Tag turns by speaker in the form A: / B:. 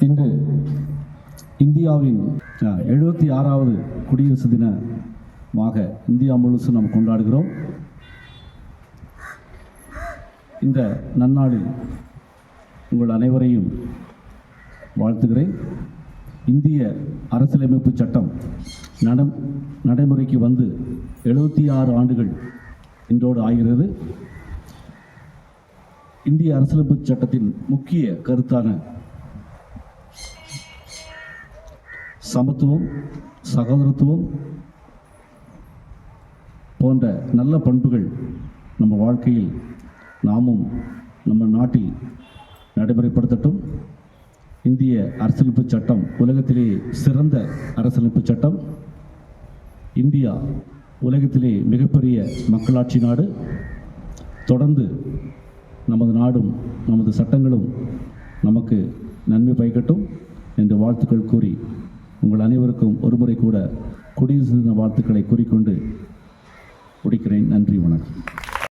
A: இன்று இந்தியாவின் 76வது குடியரசு தினமாக இந்தியா முழுசும் நாம் கொண்டாடுகிறோம். இந்த நன்னாளில் உங்கள் அனைவரையும் வாழ்த்துகிறேன். இந்திய அரசியலமைப்பு சட்டம் நடைமுறைக்கு வந்து 76 ஆண்டுகள் இன்றோடு ஆகிறது. இந்திய அரசியலமைப்பு சட்டத்தின் முக்கிய கருத்தான சமத்துவம், சகோதரத்துவம் போன்ற நல்ல பண்புகள் நம்ம வாழ்க்கையில் நாமும் நம்ம நாட்டில் நடைமுறைப்படுத்தட்டும். இந்திய அரசியலமைப்பு சட்டம் உலகத்திலே சிறந்த அரசியலமைப்பு சட்டம். இந்தியா உலகத்திலே மிகப்பெரிய மக்களாட்சி நாடு. தொடர்ந்து நமது நாடும் நமது சட்டங்களும் நமக்கு நன்மை பயக்கட்டும் என்று வாழ்த்துக்கள் கூறி உங்கள் அனைவருக்கும் ஒருமுறை கூட குடியரசு தின வாழ்த்துக்களை கூறிக்கொண்டு முடிக்கிறேன். நன்றி, வணக்கம்.